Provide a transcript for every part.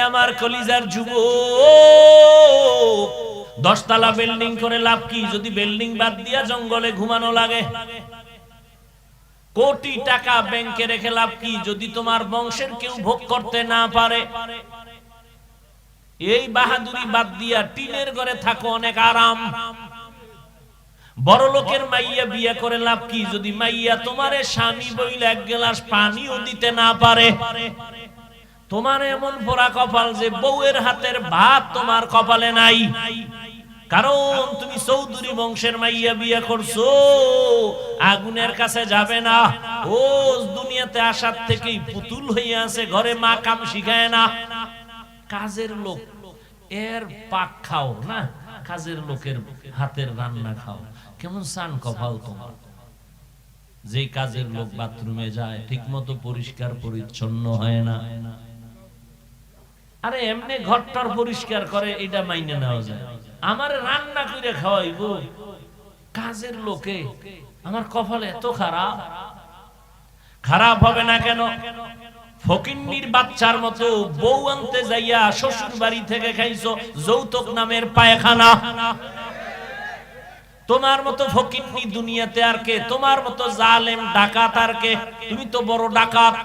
আমার কলিজার যুবক, 10 তলা বিল্ডিং করে লাভ কি যদি বিল্ডিং বাদ দিয়া জঙ্গলে ঘুমানো লাগে? কোটি টাকা ব্যাংকে রেখে লাভ কি যদি তোমার বংশের কেউ ভোগ করতে না পারে? এই বাহাদুরি বাদ দিয়া টিনের ঘরে থাকো, অনেক আরাম। বড় লোকের মাইয়া বিয়ে করে লাভ কি যদি মাইয়া তোমারে স্বামী বইলে এক গ্লাস পানিও দিতে না পারে? তোমার এমন পোড়া কপাল যে বউয়ের হাতের ভাত তোমার কপালে নাই, কারণ তুমি চৌধুরী বংশের মাইয়া বিয়ে করছো। আগুনের কাছে যাবে না। ও দুনিয়াতে আসার থেকেই পুতুল হয়ে আছে, ঘরে মা কাম শিখায় না। কাজের লোক এর পাক খাও না, কাজের লোকের হাতের রান্না খাও। কেমন সান কপাল তোমার। যে কাজের লোক বাথরুমে যায় ঠিক মতো পরিষ্কার পরিচ্ছন্ন হয় না। আরে এমনি ঘরটার পরিষ্কার করে, এটা মাইনে নেওয়া যায়। আমার রান্না করে খাওয়াইবো কাজের লোকে? আমার কপাল এত খারাপ। খারাপ হবে না কেন? ফকিন্নির বাচ্চার মতো বউ আনতে যাইয়া শ্বশুর বাড়ি থেকে খাইছো যৌতুক নামের পায়খানা। তোমার মতো ফকিন্নি দুনিয়াতে আর কে? তোমার মতো জালেম ডাকাত আর কে? তুমি তো বড় ডাকাত।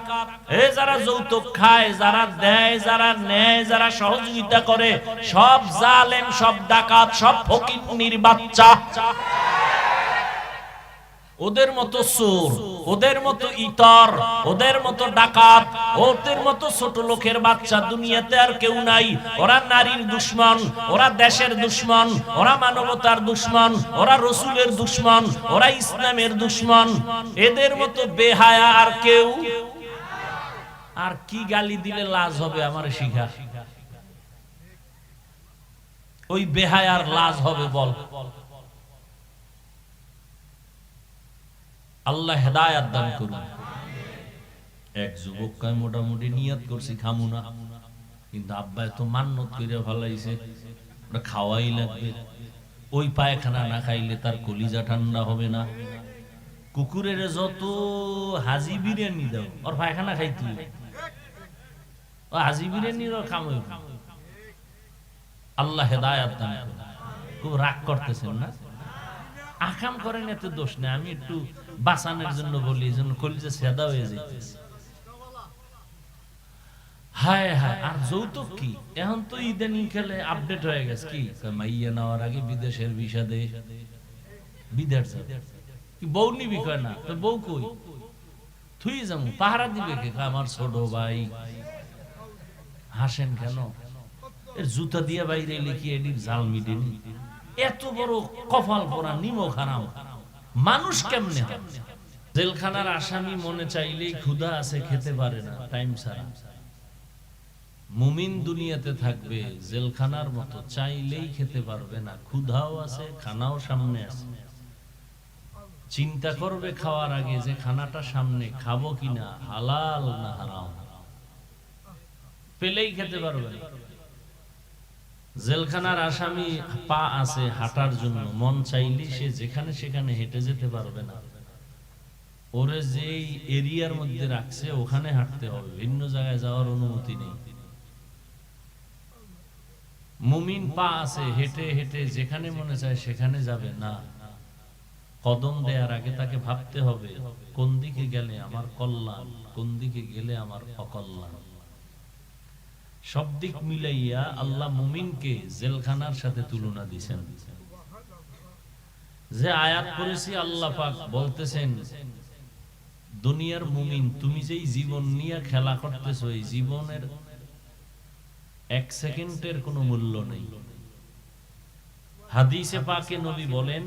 যারা যৌতুক খায়, যারা দেয়, যারা নেয়, যারা সহযোগিতা করে, সব জালেম, সব ডাকাত, সব ফকিন্নির বাচ্চা। ওদের মতো চোর, ওদের মতো ইতর, ওদের মতো ডাকাত, ওদের মতো ছোট লোকের বাচ্চা দুনিয়াতে আর কেউ নাই। ওরা নারীর দুশমন, ওরা দেশের দুশমন, ওরা মানবতার দুশমন, ওরা রসুলের দুশমন, ওরা ইসলামের দুশমন। এদের মতো বেহায়া আর কেউ। আর কি গালি দিলে লাজ হবে আমার শিখা? ওই বেহায়ার লাজ হবে বল? আল্লাহ হেদায়েত দান করুন। এক যুবক কয় মোটামুটি নিয়ত করছি খামু না, কিন্তু আব্বা এত মান্নত করে ফলাইছে, ওটা খাওয়াই লাগবে। ওই পায়খানা না খাইলে তার কলিজা ঠান্ডা হবে না। কুকুরের যত হাজি বিরিয়ানি দাও, ওর পায়খানা খাইতে ও হাজি বিরিয়ানির খামই। আল্লাহ হেদায়েত দান করুন। খুব রাগ করতেছেন না? আকাম করেন, এত দোষ নেই। আমি একটু বাঁচানোর জন্য বলি, এই জন্য কলিজা সেদা হয়ে যাইতেছে। হায় হায়। আর যৌতুক কি? এখন তো ইদানিং খেলে আপডেট হয়ে গেছে। কি মাইয়া নেওয়ার আগে বিদেশের ভিসা দে, বিদেশ কি বউ নিবি? কয় না। তো বউ কই? থুই যাবো। পাহারা দিবে কে? আমার ছোট ভাই। হাসেন কেন? এর জুতা দিয়ে বাইরে লিখি এডির জাল মিটেনি। এত বড় কপাল পরা নিমক হারাম মানুষ কেমনে হয়? জেলখানার আসামি মনে চাইলেই ক্ষুধা আছে, খেতে পারে না টাইম ছাড়া। মুমিন দুনিয়াতে থাকবে জেলখানার মতো, চাইলেই খেতে পারবে না, ক্ষুধাও আছে, খানাও সামনে আছে। চিন্তা করবে খাওয়ার আগে যে খানাটা সামনে, খাবো কিনা, হালাল না হারাম। পেলেই খেতে পারবে না। জেলখানার আসামি পা আছে হাঁটার জন্য, মন চাইলে সে যেখানে সেখানে হেঁটে যেতে পারবে না। ওরে যেই এরিয়ার মধ্যে রাখছে ওখানে হাঁটতে হবে, ভিন্ন জায়গায় যাওয়ার অনুমতি নেই। মুমিন পা আছে, হেঁটে হেঁটে যেখানে মনে চায় সেখানে যাবে না। কদম দেওয়ার আগে তাকে ভাবতে হবে কোন দিকে গেলে আমার কল্যাণ, কোন দিকে গেলে আমার অকল্যাণ। সব দিক মিলাইয়া আল্লাহ মুমিনকে জেলখানার সাথে তুলনা দিয়েছেন। যে আয়াত পড়েছি আল্লাহ পাক বলতেছেন, দুনিয়ার মুমিন তুমি যেই জীবন নিয়ে খেলা করতেছো, এই জীবনের এক সেকেন্ডের কোনো মূল্য নেই। হাদিসে পাকে নবী বলেন,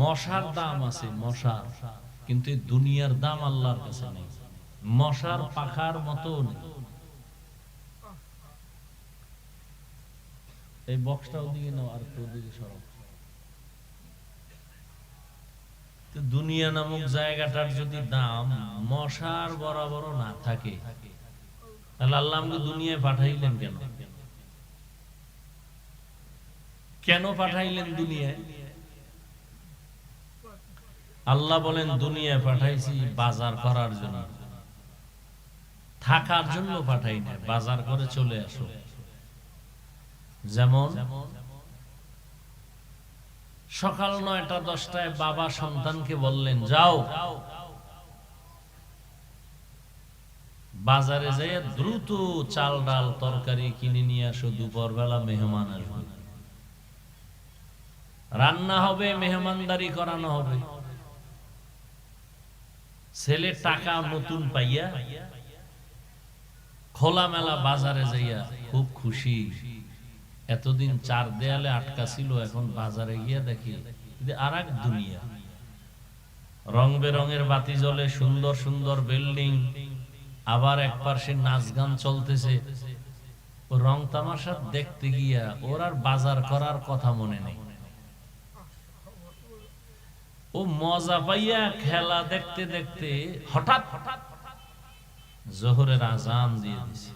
মশার দাম আছে মশার, কিন্তু দুনিয়ার দাম আল্লাহর কাছে নেই। মশার পাখার মতো নেই। এই বক্সটা ওদিকে নাও, আর একটু ওদিকে সরাও। দুনিয়া নামক জায়গাটার যদি দাম মশার বরাবর না থাকে, তাহলে আল্লাহ আমাকে দুনিয়ায় পাঠাইলেন কেন? কেন পাঠাইলেন দুনিয়ায়? আল্লাহ বলেন দুনিয়ায় পাঠাইছি বাজার করার জন্য। থাকার জন্য পাঠাই না, বাজার করে চলে আসো। যেমন সকাল ৯টা-১০টায় বাবা সন্তানকে বললেন, যাও বাজারে যেয়ে দ্রুত চাল ডাল তরকারি কিনে নিয়ে আসো, দুপুর বেলা মেহমান আসবে, রান্না হবে, মেহমানদারি করানো হবে। ছেলে টাকা নতুন পাইয়া খোলামেলা বাজারে যাইয়া খুব খুশি। এতদিন চার দেয়ালে আটকা ছিল, এখন বাজারে গিয়া দেখি আর এক দুনিয়া। রং বেরঙের বাতি জ্বলে, সুন্দর সুন্দর বিল্ডিং, আবার এক পাশে নাচ গান চলতেছে। রং তামাশা দেখতে গিয়া ওর আর বাজার করার কথা মনে নেই। ও মজা পাইয়া খেলা দেখতে দেখতে হঠাৎ জোহরের আজান দিয়ে দিছে।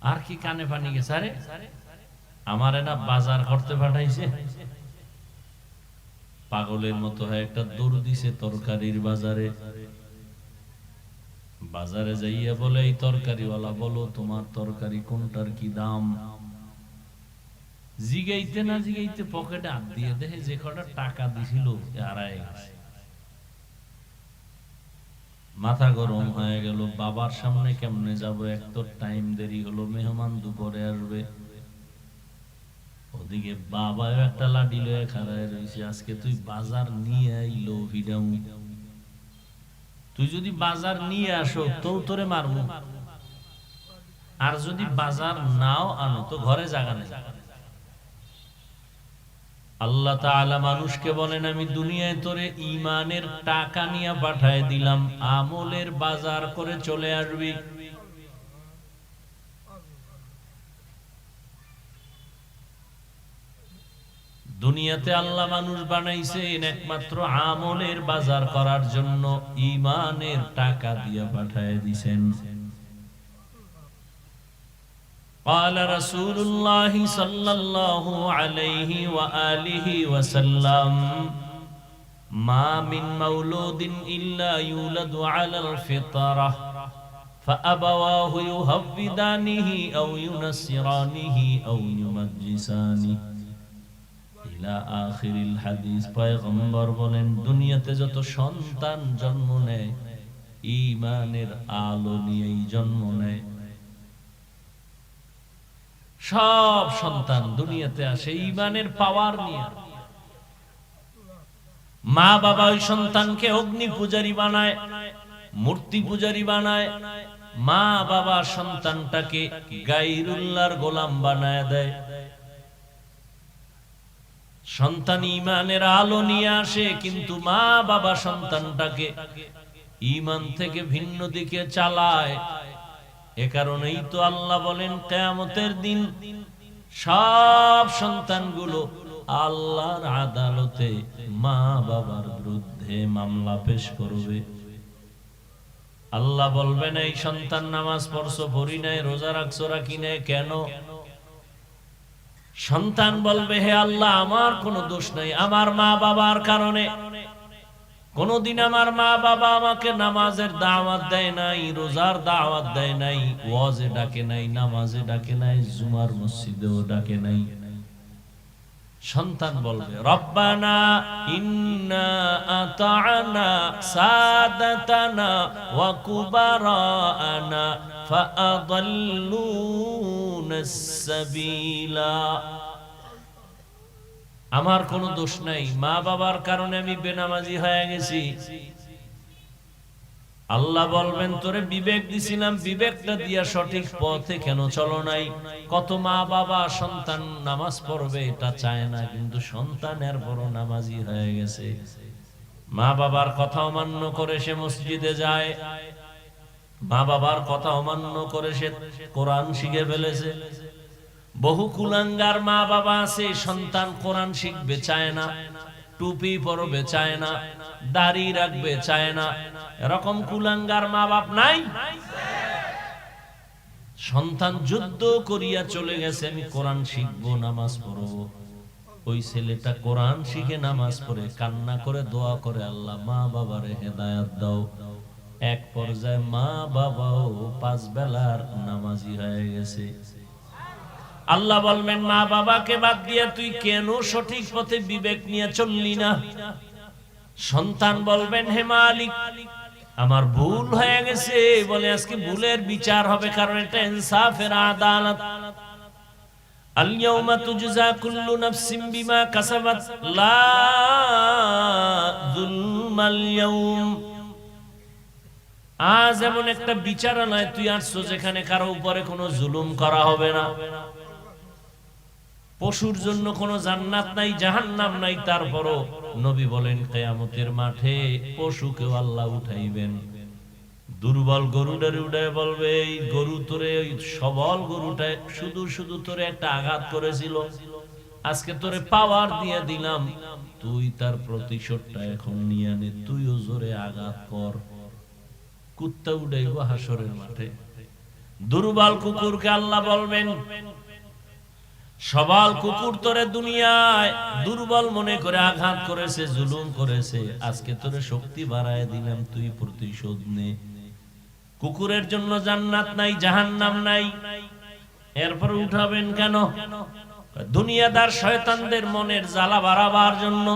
আর কি কানে পানি গেছে, আরে আমার না বাজার করতে পাঠাইছে। পাগলের মতো হয় একটা দৌড় দিছে তরকারির বাজারে। বাজারে যাইয়া বলে, এই তরকারিওয়ালা, বলো তোমার তরকারি কোনটার কি দাম। জিগাইতে না জিগাইতে পকেটে হাত দিয়ে দেখে যে কটা টাকা দিছিল হারায় গেছে। মাথা গরম হয়ে গেল, বাবার সামনে কেমনে যাব, এক তো টাইম দেরি হলো, মেহমান দুপুরে আসবে। ওদিকে বাবাও একটা লাঠি লয়ে খাড়ায় রয়েছে, আজকে তুই বাজার নিয়ে আইলো ভিডাম, তুই যদি বাজার নিয়ে আসো তো তোরে মারমু, আর যদি বাজার নাও আনো তো ঘরে জায়গা নেই। আল্লাহ তাআলা মানুষকে বলেন, আমি দুনিয়ায় তোরে ঈমানের টাকা নিয়ে পাঠায় দিলাম, আমলের বাজার করে চলে আসবি। দুনিয়াতে আল্লাহ মানুষ বানাইছেন একমাত্র আমলের বাজার করার জন্য, ঈমানের টাকা দিয়ে পাঠায় দিবেন। قال رسول الله صلى الله عليه وآله وسلم ما من مولود إلا يولد على الفطرة فأبواه يهودانه أو ينصرانه أو يمجسانه إلى آخر الحديث। পয়গম্বর বলেন, দুনিয়াতে যত সন্তান জন্ম নেয় ঈমানের আলো নিয়েই জন্ম নেয়। সব সন্তান দুনিয়াতে আসে ঈমানের পাওয়ার নিয়ে। মা বাবা ওই সন্তানকে অগ্নি পূজারী বানায়, মূর্তি পূজারী বানায়। মা বাবা সন্তানটাকে গায়রুল্লাহর গোলাম বানায় দেয়। সন্তান ঈমানের আলো নিয়ে আসে, কিন্তু মা বাবা সন্তানটাকে ঈমান থেকে ভিন্ন দিকে চালায়। এ কারণেই তো আল্লাহ বলেন, কিয়ামতের দিন সব সন্তানগুলো আল্লাহর আদালতে মা বাবার বিরুদ্ধে মামলা পেশ করবে। আল্লাহ বলবেন, এই সন্তান নামাজ পড়ছো, পড়ি নাই, রোজা রাখছো, রাখি নাই, কেন? সন্তান বলবে, হে আল্লাহ, আমার কোনো দোষ নাই, আমার মা বাবার কারণে। কোনদিন আমার মা বাবা আমাকে নামাজের দাওয়াত দেয় নাই, রোজার দাওয়াত দেয় নাই, ওয়াজে ডাকে নাই, নামাজে ডাকে নাই, জুমার মসজিদেও ডাকে নাই। সন্তান বলবে, রব্বানা ইন্না আতা'না সাদাতানা ওয়া কুবারানা ফাআদাল্লুনাস সাবিলা। আমার কোনো দোষ নাই, মা বাবার কারণে আমি বেনামাজি হয়ে গেছি। আল্লাহ বলবেন, তোরে বিবেক দিছিলাম, বিবেকটা দিয়া সঠিক পথে কেন চলো নাই? কত মা বাবা সন্তান নামাজ পড়বে এটা চায় না, কিন্তু সন্তানের বড় নামাজি হয়ে গেছে। মা বাবার কথা অমান্য করে সে মসজিদে যায়, মা বাবার কথা অমান্য করে সে কোরআন শিখে ফেলেছে। বহু কুলাঙ্গার মা বাবা আছে, সন্তান কোরআন শিখবে চায় না, টুপি পরবে চায় না, দাড়ি রাখবে চায় না। এরকম কুলাঙ্গার মা বাপ নাই? সন্তান যুদ্ধ করিয়া চলে গেছে, আমি কোরআন শিখবো, নামাজ পড়বো। ওই ছেলেটা কোরআন শিখে নামাজ পড়ে কান্না করে দোয়া করে, আল্লাহ মা বাবারে হেদায়েত দাও, এক পর্যায়ে মা বাবাও 5 বেলার নামাজি হয়ে গেছে। আল্লাহ বলবেন মা বাবাকে বাদ দিয়ে তুই কেন সঠিক পথে বিবেক নিয়ে চললি না? সন্তান বলবেন হে মালিক, আমার ভুল হয়ে গেছে, বলে আজকে ভুলের বিচার হবে, কারণ এটা ইনসাফের আদালত। আল ইয়াউমা তুজজা কুল্লু নাফসিন বিমা কাসাবাত লা যুলমাল ইয়াউম। আজ এমন একটা বিচারালয় তুই আসছো যেখানে কারো উপরে কোনো জুলুম করা হবে না। পশুর জন্য কোনো জান্নাত নাই, জাহান্নাম নাই, তারপরও নবী বলেন কিয়ামতের মাঠে পশুকেও আল্লাহ উঠাইবেন। দুর্বল গরুটারে উঠায় বলবে, এই গরু তোরে, ওই সবল গরুটা শুধু শুধু তোরে একটা আঘাত করেছিল, আজকে তোরে পাওয়ার দিয়ে দিলাম, তুই তার প্রতিশোধটা এখন নিয়ে নে, তুইও জোরে আঘাত কর। কুত্তা উঠাইব হাসরের মাঠে। দুর্বল কুকুরকে আল্লাহ বলবেন, সবল কুকুর তোরে দুনিয়ায় দুর্বল মনে করে আঘাত করেছে, জুলুম করেছে, আজকে তোরে শক্তি বাড়ায় দিলাম, তুই প্রতিশোধ নে। কুকুরের জন্য জান্নাত নাই, জাহান্নাম নাই, এরপর উঠাবেন কেন? দুনিয়াদার শয়তানদের মনের জ্বালা বাড়াবার জন্য।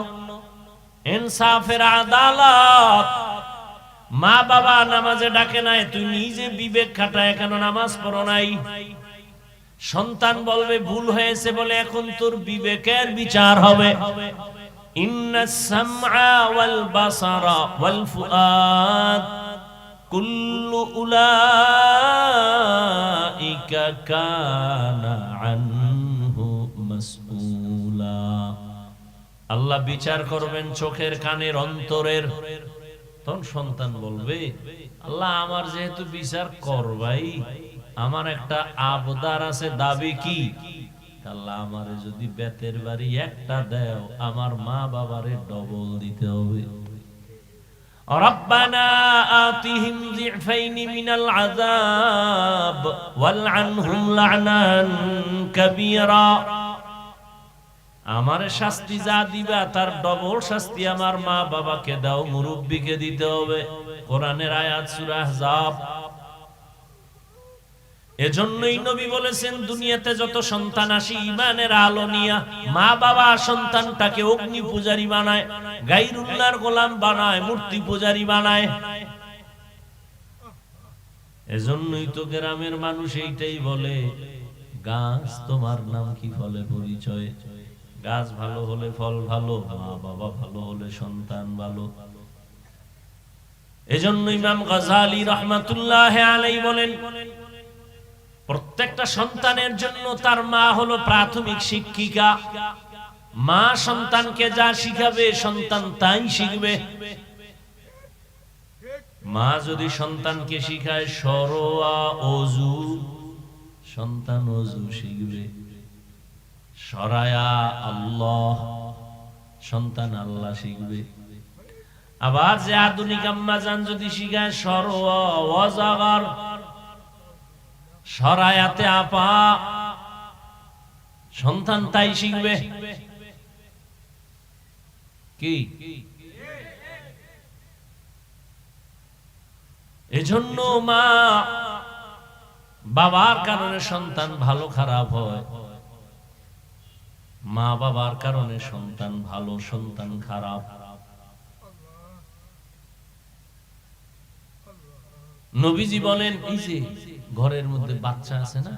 ইনসাফের আদালত। মা বাবা নামাজে ডাকে নাই, তুই নিজে বিবেক খাটায় কেন নামাজ পড়ো নাই? সন্তান বলবে ভুল হয়েছে বলে এখন তোর বিবেকের বিচার হবে। ইন্নাস সামআ ওয়াল বাসারা ওয়াল ফুআদ কুল্লু উলাইকা কানা আনহু মাসউলা। আল্লাহ বিচার করবেন চোখের, কানের, অন্তরের। তখন সন্তান বলবে, আল্লাহ আমার যেহেতু বিচার করবাই, আমার একটা আবদার আছে, দাবি কি? আল্লাহ আমারে যদি বেতের বাড়ি একটা দেও, আমার মা বাবারে ডবল দিতে হবে। রব্বানা আতিহিম যিফাইনি মিনাল আযাব ওয়ালআনহুম লা'নান কাবীরা। আমারে শাস্তি যা দিবা তার ডবল শাস্তি আমার মা বাবাকে দাও, মুরব্বিকে দিতে হবে। কোরআনের আয়াত সূরা আহজাব। এজন্যই নবী বলেছেন, দুনিয়াতে যত সন্তান আসে ঈমানের আলো নিয়া, মা বাবা সন্তানটাকে অগ্নি পূজারী বানায়, গায়রুল্লাহর গোলাম বানায়, মূর্তি পূজারী বানায়। এজন্যই তো গ্রামের মানুষ এইটাই বলে, গাছ তোমার নাম কি, ফলে পরিচয়। গাছ ভালো হলে ফল ভালো, মা বাবা ভালো হলে সন্তান ভালো। এজন্য ইমাম গাযালী রাহমাতুল্লাহি আলাইহি বলেন, প্রত্যেকটা সন্তানের জন্য তার মা হলো প্রাথমিক শিক্ষিকা। মা সন্তানকে যা শিখাবে সন্তান তাই শিখবে। মা যদি সন্তানকে শিখায় সরোয়া ওযু, সন্তান ওযু শিখবে। সরায়া আল্লাহ, সন্তান আল্লাহ শিখবে। আবার যে আধুনিক আম্মা জান যদি শিখায় সরোয়া ওয়াজাগার, সরায়াতে আপা, সন্তান তাই শিখবে। কি এজন্য মা বাবার কারণে সন্তান ভালো খারাপ হয়, মা বাবার কারণে সন্তান ভালো, সন্তান খারাপ। নবীজি বলেন, এই যে ঘরের মধ্যে বাচ্চা আছে না,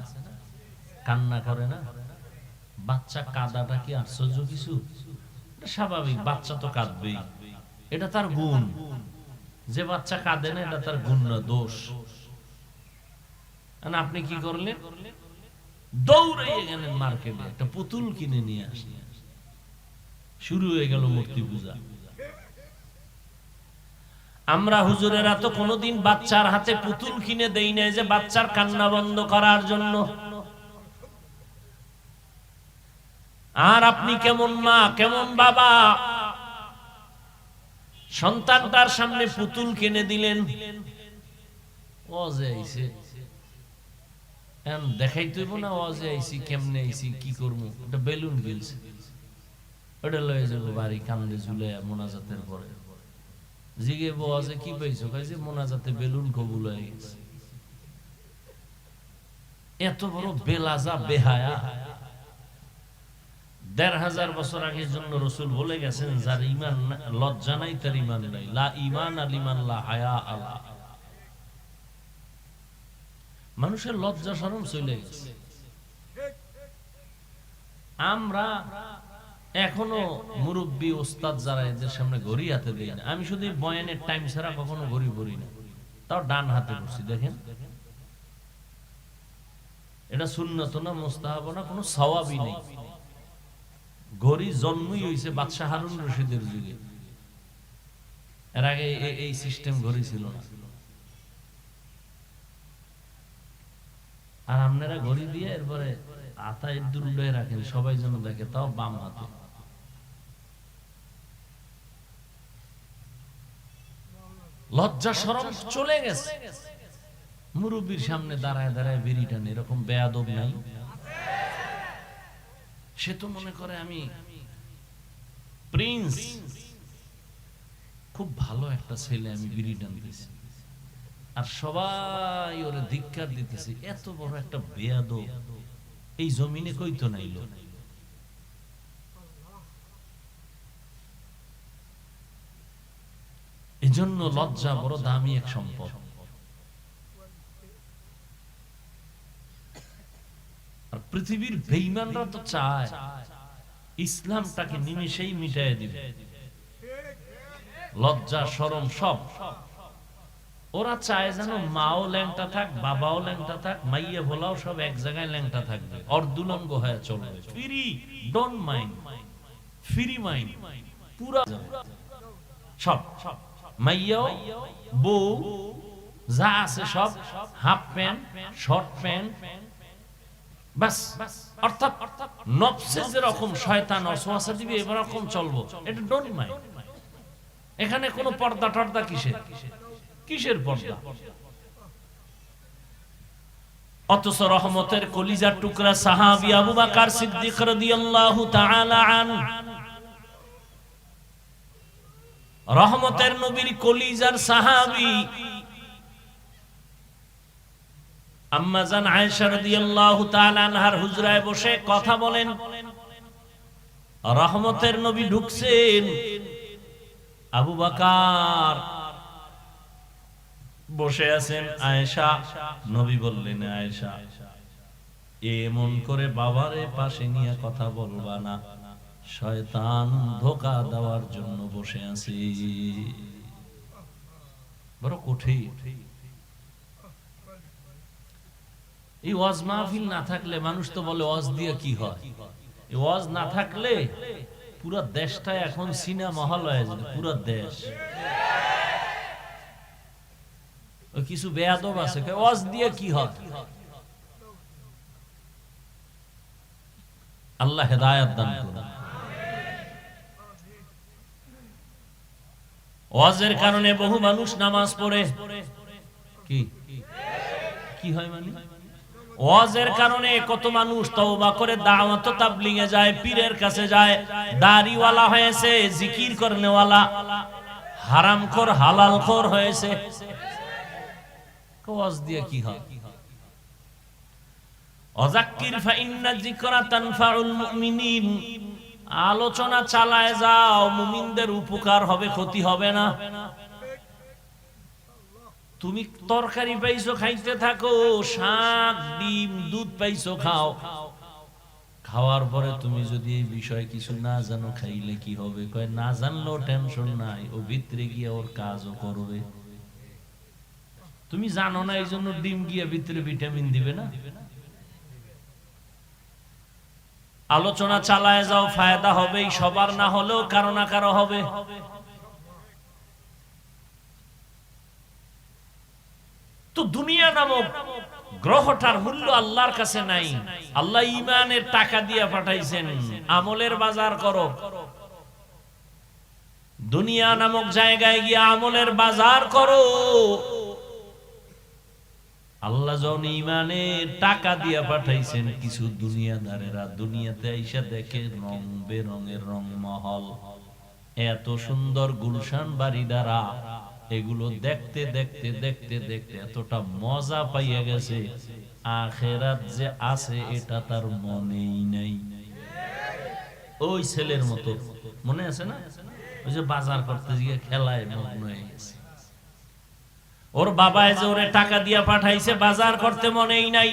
কান্না করে না, বাচ্চা কাঁদাটা কি আশ্চর্য কিছু? এটা স্বাভাবিক, বাচ্চা তো কাঁদবেই, এটা তার গুণ। যে বাচ্চা কাঁদে না এটা তার গুণ না, দোষ। আপনি কি করলেন? দৌড়ে গেলেন মার্কেটে, একটা পুতুল কিনে নিয়ে আসলেন, শুরু হয়ে গেল মূর্তি পূজা। আমরা হুজুরেরা তো কোনোদিন বাচ্চার হাতে পুতুল কিনে দেই না যে বাচ্চার কান্না বন্ধ করার জন্য। আর আপনি কেমন মা, কেমন বাবা, সন্তানটার সামনে পুতুল কিনে দিলেন, ওয়াজে আইছে, দেখাইতে হইব না ওয়াজে আইছি, কেমনে আইছি, কি করবো, এটা বেলুন গিলছে, ওটা লয়ে যাবো বাড়ি, কান্দে ঝুলে মোনাজাতের পরে। জিগে বসে কি পাইছো, কাজে মোনাজাতে বেলুন কবুল হয়ে গেছে। এত বড় বেলাজা বেহায়া। ১৫০০ বছর আগের জন্য রাসূল বলে গেছেন, যার ঈমান লজ্জা নাই তার ঈমান নাই। লা ঈমান লিমান লা হায়া আলা। মানুষের লজ্জা শরম চলে গেছে। আমরা এখনো মুরব্বী ওস্তাদ যারা, এদের সামনে ঘড়ি হাতে দেই না। আমি শুধু বয়ানের টাইম ছাড়া কখনো ঘড়ি পরি না, তাও ডান হাতে বসি। দেখেন, এটা সুন্নত না, মুস্তাহাব না, কোনো সওয়াবই নেই। ঘড়ি জন্মই হয়েছে বাদশাহ হারুন রশিদের যুগে। এর আগে এই সিস্টেম ঘড়ি ছিল না। আর আপনারা ঘড়ি দিয়ে এরপরে আতায় দুল্লে রাখেন, সবাই যেন দেখে, তাও বাম হাতে। লজ্জা শরম চলে গেছে। মুরব্বীর সামনে দাঁড়ায় দাঁড়ায় বিড়ি টানে, এরকম বেয়াদব নাই? সে তো মনে করে আমি প্রিন্স, খুব ভালো একটা ছেলে, আমি বিড়ি টানতেছি, আর সবাই ওরে ধিক্কার দিতেছে। এত বড় একটা বেয়াদব এই জমিনে কই তো নাই লোক। এজন্য লজ্জা বড় দামি এক সম্পদ। আর পৃথিবীর বেঈমানরা তো চায় ইসলামটাকে নিমেষেই মিটায় দিবে। লজ্জা শরম সব ওরা চায় যেন মাও ল্যাংটা থাক, বাবাও ল্যাংটা থাক, মাইয়া ভোলাও সব এক জায়গায় ল্যাংটা থাকবে, অর্ধুলঙ্গ হয়ে চলবে। Free, don't mind, free mind পুরা সব। মাইয়াও বউ যা আছে সব হাফ প্যান্ট, শর্ট প্যান্ট, বাস। অর্থাৎ নফসে যেরকম শয়তান ওয়াসওয়াসা দিবে এরকম চলবো, এটা ডোন্ট মাইন্ড। এখানে কোনো পর্দা টর্দা কিসের পর্দা? অথচ রহমতের কলিজার টুকরা সাহাবী আবু বকর সিদ্দিক রাদিয়াল্লাহু তাআলা আনহু, রহমতের নবীর কলিজার সাহাবী আম্মা জান আয়েশা রাদিয়াল্লাহু তাআলা আনহার হুজরায় বসে কথা বলেন। রহমতের নবী ঢুকছেন, আবু বকর বসে আছেন। আয়েশা, নবী বললেন, আয়েশা এমন করে বাবারে পাশে নিয়ে কথা বলবা না, শয়তান ধোঁকা দেওয়ার জন্য বসে আছে। বড় কঠিন। এই ওয়াজ মাহফিল না থাকলে, মানুষ তো বলে ওয়াজ দিয়ে কি হয়, এই ওয়াজ না থাকলে পুরো দেশটা এখন সিনেমা হল হয়ে যাবে, পুরো দেশ। কিছু বেয়াদব আছে, ওয়াজ দিয়ে কি হয়? আল্লাহ হেদায়েত দান করুন। ওয়াজের কারণে বহু মানুষ নামাজ পড়ে, কি হয় মানে? ওয়াজের কারণে কত মানুষ তওবা করে দাওয়াত ও তাবলীগে যায়, পীরের কাছে যায়, দাড়িওয়ালা হয়েছে, জিকির করনেওয়ালা, হারামখোর হালালখোর হয়েছে। ওয়াজ দিয়ে কি হয়? ওয়াযাক্কির ফাইন্না যিকরা তানফাউল মুমিনিন, আলোচনা চালায় যাও, মুমিনদের উপকার হবে, ক্ষতি হবে না। তুমি তরকারি পাইছো, খাইতে থাকো, শাক ডিম দুধ পাইছো, খাও। খাওয়ার পরে তুমি যদি এই বিষয়ে কিছু না জানো, খাইলে কি হবে? কয় না জানলেও টেনশন নাই, ও ভিতরে গিয়ে ওর কাজও করবে। তুমি জানো না, এই জন্য ডিম গিয়ে ভিতরে ভিটামিন দিবে না। আলোচনা চালায় যাও, ফায়দা হবেই, সবার না হলেও কারো না কারো হবে। তো দুনিয়া নামক গ্রহটার মূল্য আল্লাহর কাছে নাই। আল্লাহ ঈমানের টাকা দিয়ে পাঠাইছেন, আমলের বাজার করো। দুনিয়া নামক জায়গায় গিয়ে আমলের বাজার করো। আল্লাহ যখন ঈমানের টাকা দিয়ে পাঠাইছেন, কিছু দুনিয়াদারেরা দুনিয়াতে আইসা দেখে রং বেরঙের রংমহল, এত সুন্দর গুলশান বাড়ি দ্বারা এগুলো দেখতে দেখতে দেখতে দেখতে এতটা মজা পাইয়া গেছে, আখেরাত যে আছে এটা তার মনেই নাই। ওই ছেলের মতো মনে আছে না, ওই যে বাজার করতে গিয়ে খেলায় মগ্ন হয়ে গেছে। ওর বাবায় যে ওরে টাকা দিয়া পাঠাইছে বাজার করতে, মনেই নাই।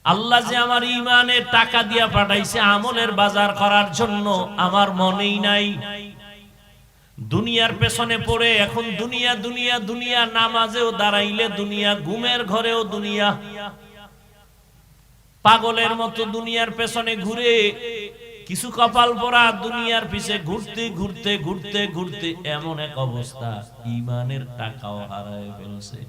আল্লাহ যে আমার ঈমানের টাকা দিয়া পাঠাইছে আমলের বাজার করার জন্য, আমার মনেই নাই। দুনিয়ার পেছনে পড়ে এখন দুনিয়া দুনিয়া দুনিয়া, নামাজেও দাঁড়াইলে দুনিয়া, ঘুমের ঘরেও দুনিয়া, পাগলের মতো দুনিয়ার পেছনে ঘুরে, কিছু কপাল পরা দুনিয়ার পিছে ঘুরতে ঘুরতে ঘুরতে ঘুরতে এমন এক অবস্থা ঈমানের টাকাও হারায় ফেলছে।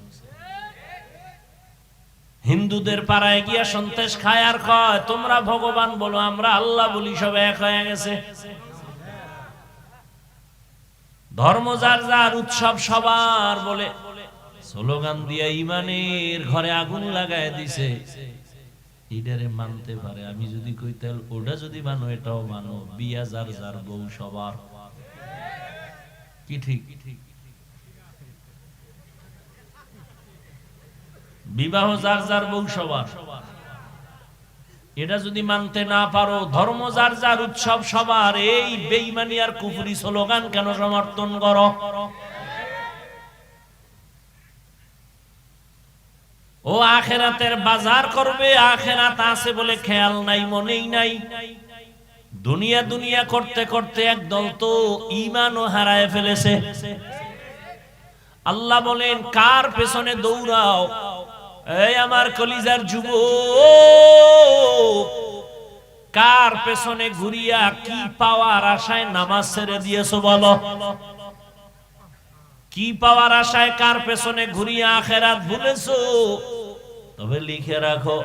হিন্দুদের পাড়ায় গিয়া সন্তেষ খায় আর কয় তোমরা ভগবান বলো, আমরা আল্লাহ বলি, সব এক হয়ে গেছে। ধর্ম যার যার, উৎসব সবার বলে স্লোগান দিয়া ঈমানের ঘরে আগুন লাগায় দিছে। এটারে মানতে পারে, আমি যদি কই তাহলে ওটা যদি মানো এটাও মানো, বিয়া যার যার, বউ সবার, কি ঠিক? বিবাহ যার যার, বউ সবার, এটা যদি মানতে না পারো, ধর্ম যার যার, উৎসব সবার, এই বেঈমানি আর কুফরি স্লোগান কেন সমর্থন করো? ও আখেরাতের বাজার করবে, আখেরাত আছে বলে খেয়াল নাই, মনেই নাই। দুনিয়া দুনিয়া করতে করতে একদল তো ঈমানও হারায় ফেলেছে। আল্লাহ বলেন কার পেছনে দৌড়াও? এই আমার কলিজার যুবক, কার পেছনে ঘুরিয়া কি পাওয়ার আশায় নামাজ ছেড়ে দিয়েছো বলো? কি পাওয়ার আশায় কার পেছনে ঘুরিয়া আখেরাত ভুলেছো? তবে লিখে রাখো,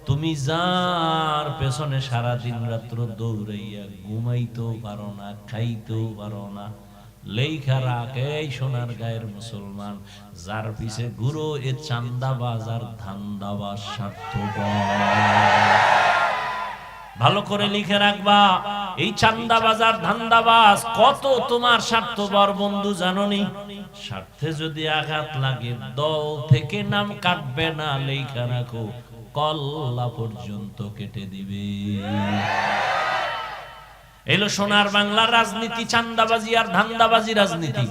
তুমি যার পেছনে সারা দিন রাত্র দৌড়াইয়া ঘুমাইতেও পারো না, খাইতেও পারো না, লেখা রাখ এই সোনার গায়ের মুসলমান, যার পিছে ঘুরো এ চান্দাবাজ আর ধান্দাবাজ, স্বার্থপর। ভালো করে লিখে রাখবা, এই চান্দাবাজ আর ধান্দাবাজ কত তোমার স্বার্থপর বন্ধু জানোনি? স্বার্থে যদি আঘাত লাগে দল থেকে নাম কাটবে না, লেখা রাখো কল্লা পর্যন্ত কেটে দিবে। এলো সোনার বাংলার রাজনীতি, চান্দাবাজি আর ধান্দাবাজি রাজনীতি।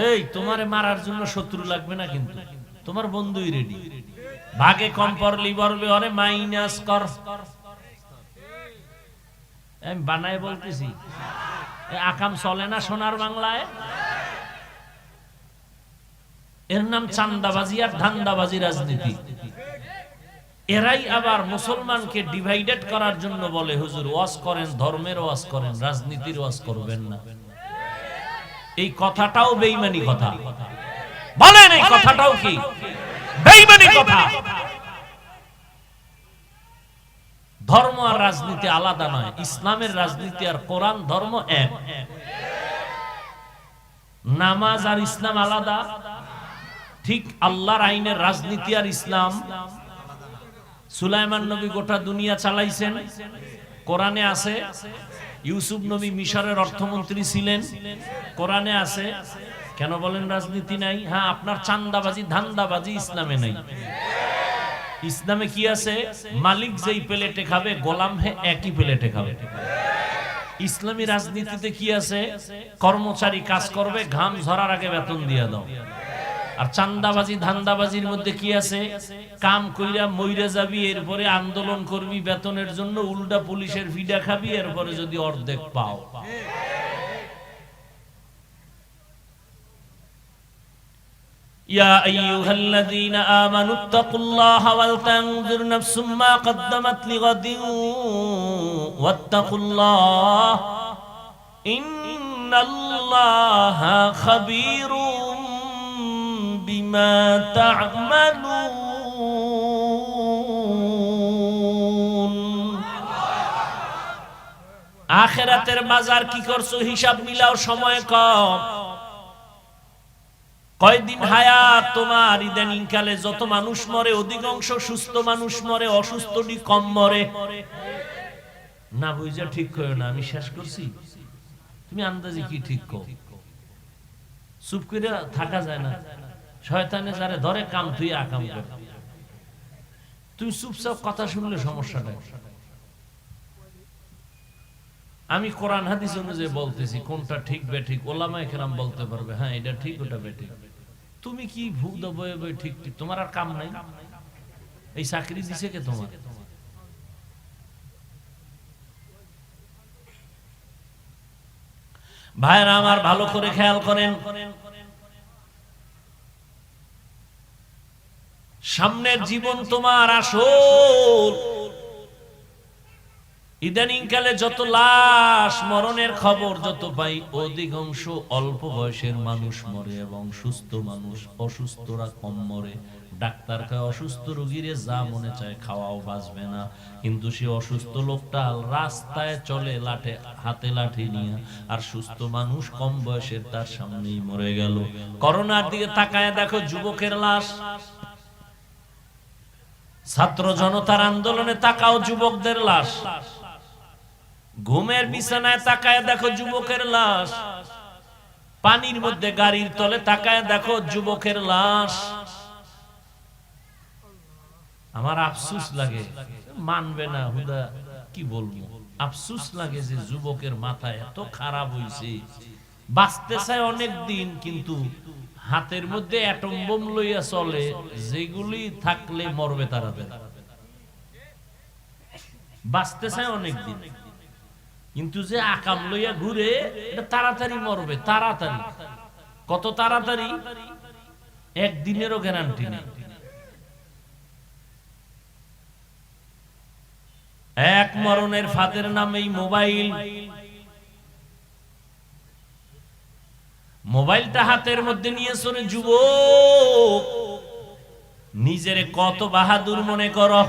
এই তোমারে মারার জন্য শত্রু লাগবে না, কিন্তু তোমার বন্ধুই রেডি। ভাগে কম পড়লি বলবে ওরে মাইনাস কর। আমি বানায় বলতেছি, আকাম চলে না সোনার বাংলায়। এর নাম চান্দাবাজি আর ধান্দাবাজি রাজনীতি। এরাই আবার মুসলমানকে ডিভাইডেড করার জন্য বলে হুজুর ওয়াজ করেন, ধর্মের ওয়াজ করেন, রাজনীতির ওয়াজ করবেন না। এই কথাটাও বেঈমানি কথা। বলেন এই কথাটাও কি বেঈমানি কথা? ধর্ম আর রাজনীতি আলাদা নয়, ইসলামের রাজনীতি আর কোরআন ধর্ম এক। নামাজ আর ইসলাম আলাদা, ঠিক আল্লাহর আইনের রাজনীতি আর ইসলাম। সুলাইমান নবী গোটা দুনিয়া চালাইছেন, কোরআনে আছে। ইউসুফ নবী মিশরের অর্থমন্ত্রী ছিলেন, কোরআনে আছে। কেন বলেন রাজনীতি নাই? হ্যাঁ, আপনার চান্দাবাজি ধান্দাবাজি ইসলামে নাই। ইসলামে কি আছে? মালিক যেই প্লেটে খাবে গোলাম হে একই প্লেটে খাবে। ইসলামী রাজনীতিতে কি আছে? কর্মচারী কাজ করবে, ঘাম ঝরার আগে বেতন দিয়ে দাও। আর চান্দাবাজি ধান্দাবাজির মধ্যে কি আছে? কাম কইরা মইরা যাবি, এরপরে আন্দোলন করবি বেতনের জন্য, উল্টা পুলিশের ফিডা খাবি, এরপরে যদি অর্ধেক পাও। ইয়া আইয়ুহাল্লাযীনা আমানুত্তাকুল্লাহা ওয়াল তানজুর নাফসুম মা কদ্দামাত লিগাদিন ওয়াত্তাকুল্লাহ ইন্নাল্লাহা খাবীরুম বিমা তা'মালুন। আখিরাতের বাজার কি করছো হিসাব মিলাও, সময় কম। কয়দিন হায়াত তোমার? ইদানিং কালে যত মানুষ মরে অধিকাংশ সুস্থ মানুষ মরে, অসুস্থটি কম মরে। না বুঝা ঠিক করো না, আমি শেষ করছি, তুমি আন্দাজে কি ঠিক কর। চুপ করে থাকা যায় না, শয়তানে যারে ধরে কাম তুই আকাম কর। তুমি চুপচাপ কথা শুনলে সমস্যাটা। আমি কোরআন হাদিস অনুযায়ী বলতেছি কোনটা ঠিক বেঠিক, ওলামায়ে কেরাম বলতে পারবে হ্যাঁ এটা ঠিক ওটা বেঠিক। তুমি কি ভুক দাও বয়ে বয়ে ঠিক ঠিক, তোমার আর কাম নাই। এই চাকরি দিছে কে তোমার? ভাইরা আমার ভালো করে খেয়াল করেন, সামনের জীবন তোমার আসল। ইদানিং কালে যত লাশ মরণের খবর যত পাই, অধিকাংশ অল্প বয়সের মানুষ মরে এবং সুস্থ মানুষ, অসুস্থরা কম মরে। ডাক্তার কয় অসুস্থ রোগীরে যা মনে চায় খাওয়াও বাঁচবে না, কিন্তু সে অসুস্থ লোকটা রাস্তায় চলে লাঠে হাতে লাঠি নিয়ে, আর সুস্থ মানুষ কম বয়সের তার সামনেই মরে গেল। করোনার দিকে তাকায় দেখো যুবকের লাশ, ছাত্র জনতার আন্দোলনে তাকাও যুবকদের লাশ, ঘুমের বিছানায় তাকায় দেখো যুবকের লাশ, পানির মধ্যে গাড়ির তলে তাকায় দেখো যুবকের লাশ। আমার আফসোস লাগে, মানবে না হুদা কি বলবো, আফসোস লাগে যে যুবকের মাথায় এত খারাপ হইছে। বাঁচতে চায় অনেক দিন, কিন্তু হাতের মধ্যে অ্যাটম বোম লইয়া চলে, যেগুলি থাকলে মরবে তাড়াতাড়ি। বাঁচতে চায় অনেক দিন, কিন্তু যে আকাম লইয়া ঘুরে এটা তাড়াতাড়ি মরবে, তাড়াতাড়ি। কত তাড়াতাড়ি? একদিনেরও গ্যারান্টি নেই। এক মরণের ফাঁদের নামেই মোবাইল। মোবাইলটা হাতের মধ্যে নিয়ে চলে যুবক, নিজেরে কত বাহাদুর মনে করো,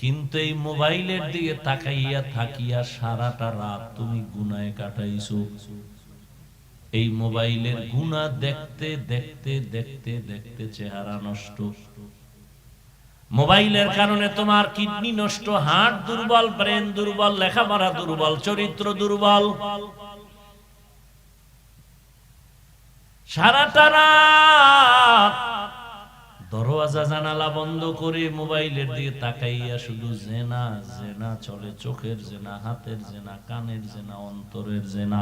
কিন্তু এই মোবাইলের দিকে তাকাইয়া থাকিয়া সারাটা রাত তুমি গুনায় কাটাইছো। এই মোবাইলের গুনাহ দেখতে দেখতে দেখতে দেখতে চেহারা নষ্ট। মোবাইলের কারণে তোমার কিডনি নষ্ট, হার্ট দুর্বল, ব্রেন দুর্বল, লেখাপড়া দুর্বল, চরিত্র দুর্বল। সারাটা রাত দরওয়াজা জানালা বন্ধ করে মোবাইলের দিকে তাকাইয়া শুধু জেনা জেনা চলে, চোখের জেনা, হাতের জেনা, কানের জেনা, অন্তরের জেনা।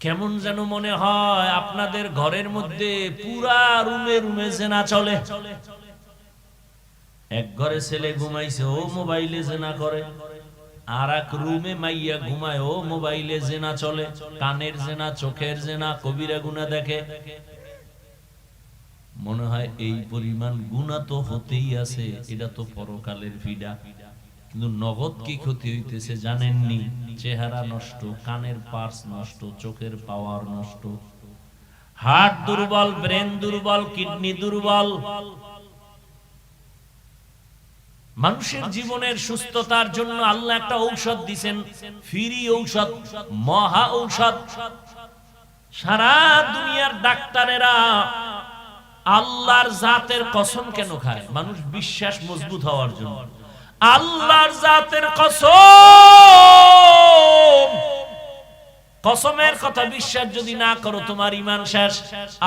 কেমন যেন মনে হয় আপনাদের ঘরের মধ্যে পুরা রুমে রুমে জেনা চলে। এক ঘরে ছেলে ঘুমাইছে, ও মোবাইলে জেনা করে, আর এক রুমে মাইয়া ঘুমায়, ও মোবাইলে জেনা চলে। কানের জেনা, চোখের জেনা, কবিরা গুনাহ দেখে। মনে হয় এই পরিমাণ গুনাহ তো হতেই আছে, এটা তো পরকালের ফিডা। কিন্তু নগদ কি ক্ষতি হইতেছে জানেননি? চেহারা নষ্ট, কানের পার্স নষ্ট, চোখের পাওয়ার নষ্ট, হার্ট দুর্বল, ব্রেন দুর্বল, কিডনি দুর্বল। মানুষের জীবনের সুস্থতার জন্য আল্লাহ একটা ঔষধ দিবেন, ফ্রি ঔষধ, মহা ঔষধ। সারা দুনিয়ার ডাক্তারেরা আল্লাহর জাতের কসম কেন খায়? মানুষ বিশ্বাস মজবুত হওয়ার জন্য। আল্লাহর জাতের কসম, কসমের কথা বিশ্বাস যদি না করো তোমার ঈমান শেষ।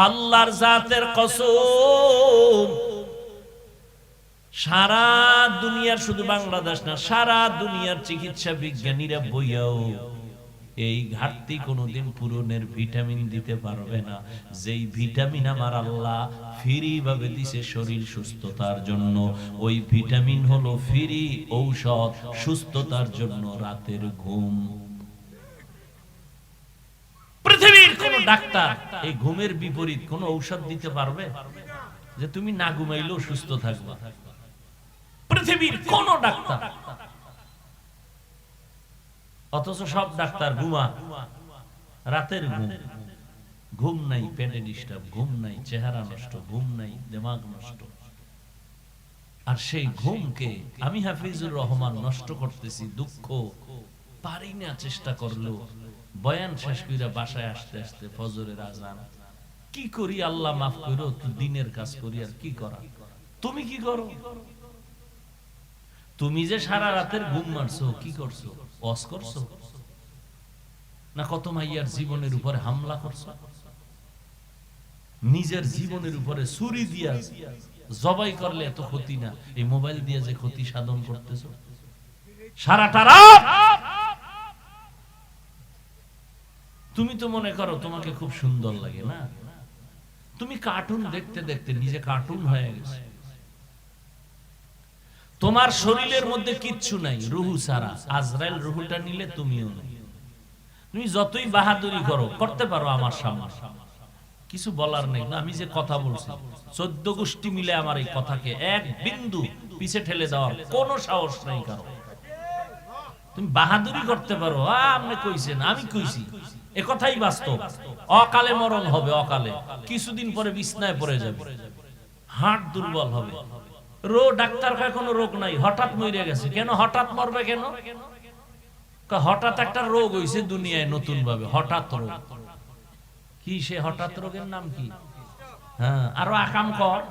আল্লাহর জাতের কসম, সারা দুনিয়ার, শুধু বাংলাদেশ না, সারা দুনিয়ার চিকিৎসা বিজ্ঞানীরা বইয়াও এই ঘাটতি কোনোদিন পূরণের ভিটামিন দিতে পারবে না, যেই ভিটামিন আমার আল্লাহ ফ্রি ভাবে দিছে শরীর সুস্থতার জন্য। ওই ভিটামিন হলো ফ্রি ঔষধ সুস্থতার জন্য, রাতের ঘুম। পৃথিবীর কোন ডাক্তার এই ঘুমের বিপরীত কোন ঔষধ দিতে পারবে যে তুমি না ঘুমাইলেও সুস্থ থাকবা? পৃথিবীর কোন ডাক্তার। অথচ সব ডাক্তার ঘুমা, রাতের ঘুম, ঘুম নাই, পেটে ডিস্টার্ব, ঘুম নাই, চেহারা নষ্ট, ঘুম নাই, দিমাগ নষ্ট। আর সেই ঘুমকে আমি হাফিজুর রহমান নষ্ট করতেছি, দুঃখ পারি না, চেষ্টা করলেও। বয়ান শেষ কইরা বাসায় আসতে আসতে ফজরের আজান। কি করি আল্লাহ মাফ করো, তো দিনের কাজ করি, আর কি করা। তুমি কি করো? তুমি যে সারা রাতের ঘুম মারছো, কি করছো? ওয়াজ করছো না কত মাইয়ার জীবনের উপরে হামলা করছো? নিজের জীবনের উপরে ছুরি দিয়া জবাই করলে এত ক্ষতি না, এই মোবাইল দিয়ে যে ক্ষতি সাধন করতেছো সারাটা রাত। তুমি তো মনে করো তোমাকে খুব সুন্দর লাগে না, তুমি কার্টুন দেখতে দেখতে নিজে কার্টুন হয়ে গেছে। তোমার শরীরের মধ্যে কিচ্ছু নাই, রুহু ছাড়া। আজরাইল রুহুটা নিলে তুমিও নেই। তুমি যতই বাহাদুরি করো, করতে পারো আমার সামনে, কিছু বলার নেই। আমি যে কথা বলছি 14 গোষ্ঠী মিলে আমার এই কথাকে এক বিন্দু পিছে ঠেলে দেওয়ার কোনো সাহস নাই কারো। তুমি বাহাদুরি করতে পারো, আপনি কইছেন, আমি কইছি, এ কথাই বাস্তব। অকালে মরণ হবে, অকালে কিছুদিন পরে বিছনায় পড়ে যাবে, হার্ট দুর্বল হবে। ডাক্তার কয় কোনো রোগ নাই, হঠাৎ মরে গেছে। কেন হঠাৎ মরবে? কেন? হঠাৎ একটা রোগ হইছে দুনিয়ায় নতুন ভাবে, হঠাৎ রোগ। কি সে হঠাৎ রোগের নাম কি? হ্যাঁ, আরো আকাম কর।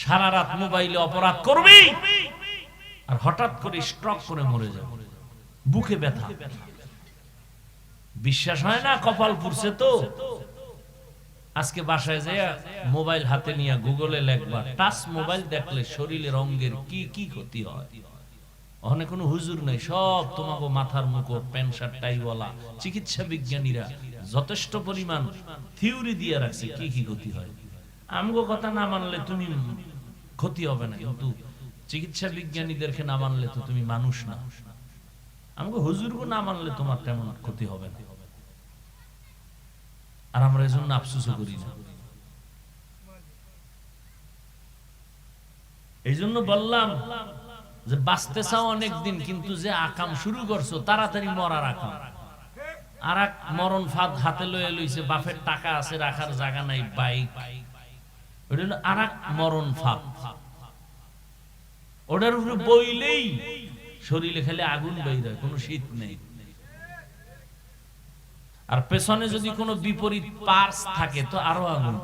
সারা রাত মোবাইলে অপরাধ করবি আর হঠাৎ করে স্ট্রোক করে মরে যাবে, বুকে ব্যথা। বিশ্বাস হয় না? কপাল পুড়ছে তো। আজকে বাসায় যায় মোবাইল হাতে নিয়ে গুগলে লেখবা, টাচ মোবাইল দেখলে শরীরের অঙ্গের কি কি ক্ষতি হয়। ওখানে কোনো হুজুর নাই, সব তোমাকে মাথার মুকুট, প্যান্ট শার্ট টাইওয়ালা চিকিৎসা বিজ্ঞানীরা যথেষ্ট পরিমাণ থিওরি দিয়ে রাখছে কি কি ক্ষতি হয়। আমগো কথা না মানলে তুমি ক্ষতি হবে না, কিন্তু চিকিৎসা বিজ্ঞানীদেরকে না মানলে তো তুমি মানুষ না। আমগো হুজুরকে না মানলে তোমার তেমন ক্ষতি হবে না। আর আমরা এজন্য আফসোস করি না। এই জন্য বললাম যে বাঁচতে চাও অনেকদিন, কিন্তু যে আকাম শুরু করছো তাড়াতাড়ি মরার আকাম। আর এক মরণ ফাঁদ হাতে লয়ে লইছে, বাপের টাকা আছে রাখার জায়গা নাই, বাইক, ওটা হলো আর এক মরণ ফাঁদ। ওটার উপরে বইলেই শরীরে খেলে আগুন বাইরে, কোনো শীত নেই। আর পেছনে যদি কোনো বিপরীত পার্স থাকে তো আরো আগুন।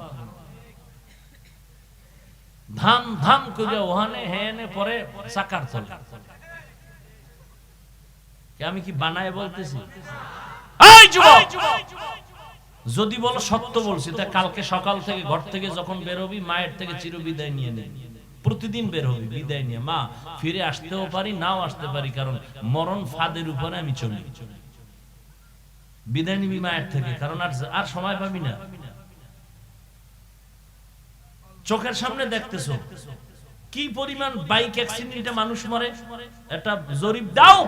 ধাম ধাম করে ওখানে হেনে পরে চাকার তলে। আমি কি বানায় বলতেছি? যদি বলো সত্য বলছি, তা কালকে সকাল থেকে ঘর থেকে যখন বেরোবি মায়ের থেকে চিরবিদায় নিয়ে নে। প্রতিদিন বের হবি বিদায় নিয়ে, মা ফিরে আসতেও পারি নাও আসতে পারি, কারণ মরণ ফাঁদের উপরে আমি চলি। বিদায় নিবি মায়ের থেকে, কারণ আর সময় পাবি না। চোখের সামনে দেখতেছো কি পরিমাণ বাইক অ্যাক্সিডেন্টে মানুষ মরে, এটা জরিপ দাও।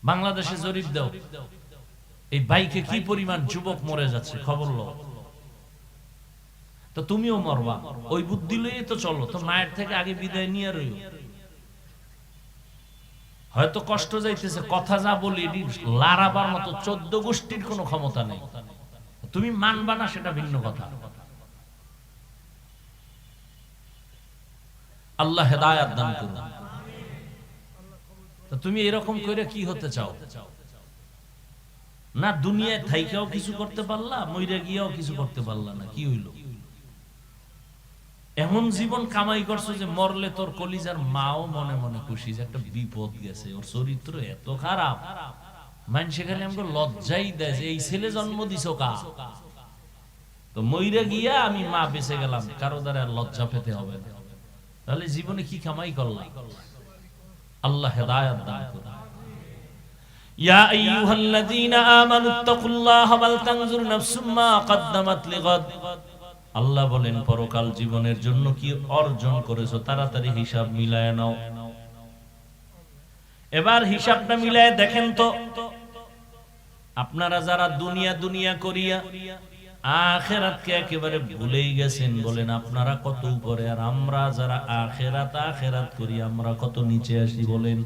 বাংলাদেশে জরিপ দাও, এই বাইকে কি পরিমাণ যুবক মরে যাচ্ছে, খবর লো। তো তুমিও মরবা, ওই বুদ্ধি লইয়ে তো চলো। তো মায়ের থেকে আগে বিদায় নিয়ে রইও। হয়তো কষ্ট যাইতেছে, কথা যা বলি লারাবার মতো 14 গোষ্ঠীর কোনো ক্ষমতা নেই। তুমি মানবা না সেটা ভিন্ন কথা। আল্লাহ হেদায়েত দান করুন। তো তুমি এরকম করে কি হতে চাও? না দুনিয়ায় থাইকাও কিছু করতে পারলা, মইরা গিয়াও কিছু করতে পারলা না, কি হইল? এমন জীবন কামাই করছো যে মরলে তোর কলিজার মাও মনে মনে খুশি যে একটা বিপদ গেছে, ওর চরিত্র এত খারাপ। মানুষে খালি আমাকে লজ্জাই দেয় যে এই ছেলে জন্ম দিছো কা। তো মইরা গিয়া আমি মা বেঁচে গেলাম, কারো দ্বারা আর লজ্জা পেতে হবে না। তাহলে জীবনে কি কামাই করলাম? আল্লাহ হেদায়েত দান করুন। ইয়া আইয়ুহাল্লাযীনা আমানুত্তাকুল্লাহা ওয়াল তানজুর নাফসুম মা কদ্দামাত লিগাদ। আল্লাহ বলেন পরকাল জীবনের জন্য কি অর্জন করেছো তাড়াতাড়ি হিসাব মিলায় নাও। এবার হিসাবটা মিলায় দেখেন তো, আপনারা যারা দুনিয়া দুনিয়া করিয়া আখিরাতকে একেবারে ভুলেই গেছেন, বলেন আপনারা কত উপরে, আর আমরা যারা আখিরাত আখিরাত করি আমরা কত নিচে আসি বলেন।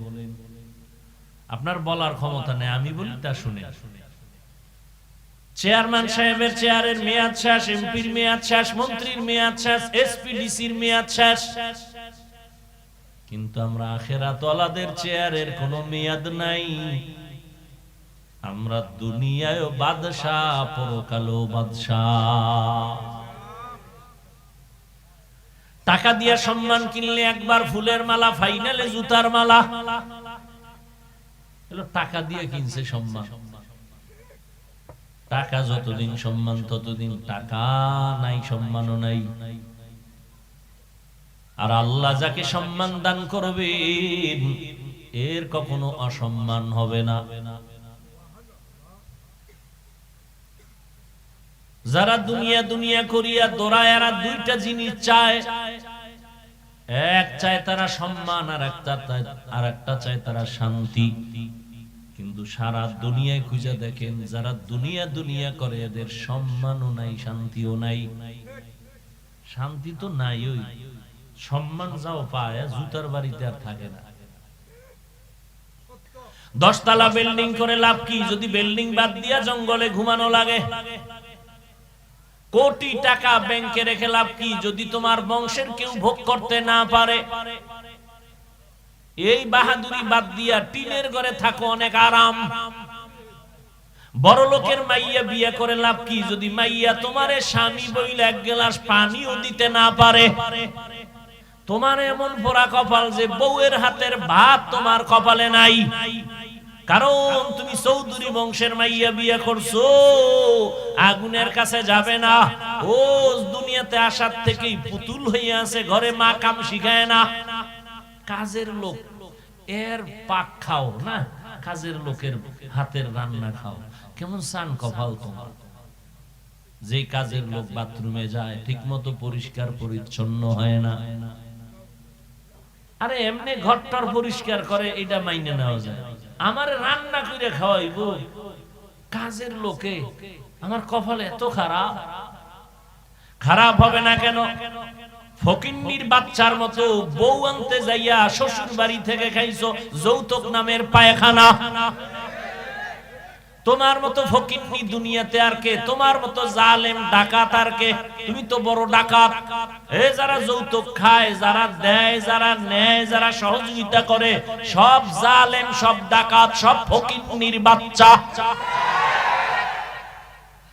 আপনার বলার ক্ষমতা নেই, আমি বলি তা শুনে। চেয়ারম্যান সাহেবের চেয়ারের মেয়াদ শেষ, এমপির মেয়াদ শেষ, মন্ত্রীর মেয়াদ শেষ, এসপিডিসির মেয়াদ শেষ, কিন্তু আমরা আখিরাত ওয়ালাদের চেয়ারের কোনো মেয়াদ নাই। আমরা দুনিয়ায় বাদশাহ, পরকালেও বাদশাহ। টাকা দিয়া সম্মান কিনলে একবার ফুলের মালা, ফাইনালে জুতার মালা। টাকা দিয়ে কিনছে সম্মান। টাকা যতদিন সম্মান ততদিন, টাকা নাই সম্মানও নাই। আর আল্লাহ যাকে সম্মান দান করবেন এর কখনো অসম্মান হবে না। যারা দুনিয়া দুনিয়া করিয়া দৌড়ায়, এরা দুইটা জিনিস চায়। এক চায় তারা সম্মান, আর একটা চায় তারা শান্তি। কিন্তু সারা দুনিয়ায় খুঁজে দেখেন, যারা দুনিয়া দুনিয়া করে এদের সম্মানও নাই, শান্তিও নাই। শান্তি তো নাই, ওই সম্মান যাও পায়, জুতার বাড়িতে আর থাকে না। 10 তলা বিল্ডিং করে লাভ কি যদি বিল্ডিং বাদ দিয়া জঙ্গলে ঘুমানো লাগে? কোটি টাকা ব্যাংকে রেখে লাভ কি যদি তোমার বংশের কেউ ভোগ করতে না পারে? এই বাহাদুরি বাদ দিয়া টিনের ঘরে থাকো, অনেক আরাম। বড় লোকের মাইয়া বিয়ে করে লাভ কি যদি মাইয়া তোমারে স্বামী বইলে এক গ্লাস পানিও দিতে না পারে? তোমার এমন পোড়া কপাল যে বউয়ের হাতের ভাত তোমার কপালে নাই, কারণ তুমি চৌধুরী বংশের মাইয়া বিয়ে করছো। আগুনের কাছে যাবে না, ও দুনিয়াতে আসার থেকেই পুতুল হয়ে আছে, ঘরে মা কাম শিখায় না। কাজের লোক এর পাক খাও না, কাজের লোকের হাতের রান্না খাও। কেমন সান কপাল তোমার। যে কাজের লোক বাথরুমে যায় ঠিক মতো পরিষ্কার পরিচ্ছন্ন হয় না। আরে এমনি ঘরটার পরিষ্কার করে, এটা মাইনে নেওয়া যায়। আমার রান্না করে খাওয়াইব কাজের লোকে, আমার কপাল এত খারাপ। খারাপ হবে না কেন? ফকিন্নির বাচ্চার মতো বউ আনতে যাইয়া শ্বশুর বাড়ি থেকে খাইছো যৌতুক নামের পায়খানা। তোমার মতো ফকিন্নি দুনিয়াতে আর কে? তোমার মতো জালেম ডাকাত আর কে? তুমি তো বড় ডাকাত। এই যারা যৌতুক খায়, যারা দেয়, যারা নেয়, যারা সহযোগিতা করে, সব জালেম, সব ডাকাত, সব ফকিন্নির বাচ্চা।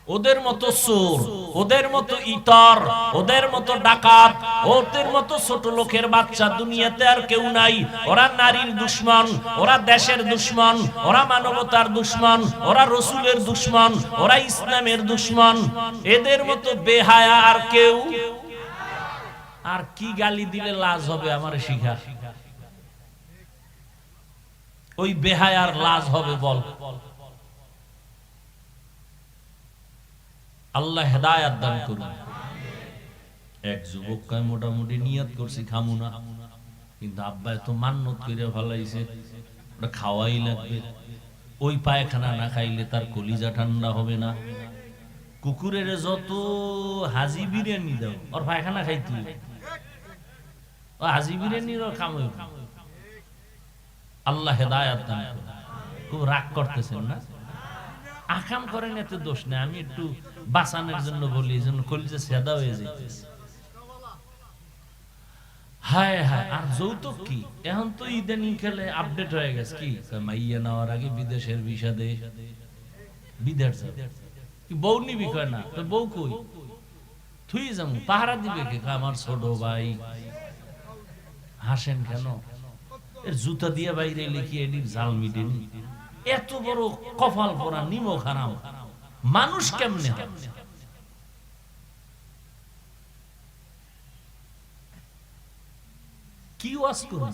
ওদের মতো চোর, ওদের মতো ইতর, ওদের মতো ডাকাত, ওদের মতো ছোট লোকের বাচ্চা দুনিয়াতে আর কেউ নাই। ওরা নারীর দুশমন, ওরা দেশের দুশমন, ওরা মানবতার দুশমন, ওরা রসুলের দুশমন, ওরা ইসলামের দুশমন। এদের মতো বেহায়া আর কেউ। আর কি গালি দিলে লাজ হবে আমার শিখা? ওই বেহায়ার লাজ হবে বল? আল্লাহ হেদায়েত দান করুন। এক যুবক কয় মোটামুটি নিয়ত করছি খামু না, কিন্তু আব্বা এত মান্নত করে ফলাইছে, ওটা খাওয়াই লাগবে। ওই পায়খানা না খাইলে তার কলিজা ঠান্ডা হবে না। কুকুরের যত হাজি বিরিয়ানি দাও, ওর পায়খানা খাইতে ও হাজি বিরিয়ানির খামই। আল্লাহ হেদায়েত দান করুন। খুব রাগ করতেছেন না? আকাম করেন, এত দোষ নেই। আমি একটু বাঁচানোর জন্য বলি, এই জন্য কলিজা সেদা হয়ে যাইতেছে। হায় হায়। আর যৌতুক কি? এখন তো ইদানিং খেলে আপডেট হয়ে গেছে। কি মাইয়া নেওয়ার আগে বিদেশের ভিসা দে, বিদেশ কি বউ নিবি? কয় না। তো বউ কই? থুই যাবো, পাহারা দিবে কে? আমার ছোট ভাই। হাসেন কেন? এর জুতা দিয়ে বাইরে লিখি এডি জাল মিটেনি। এত বড় কপাল পরা নিমক হারাম মানুষ কেমনে হয়? কি ওয়াজ করুন?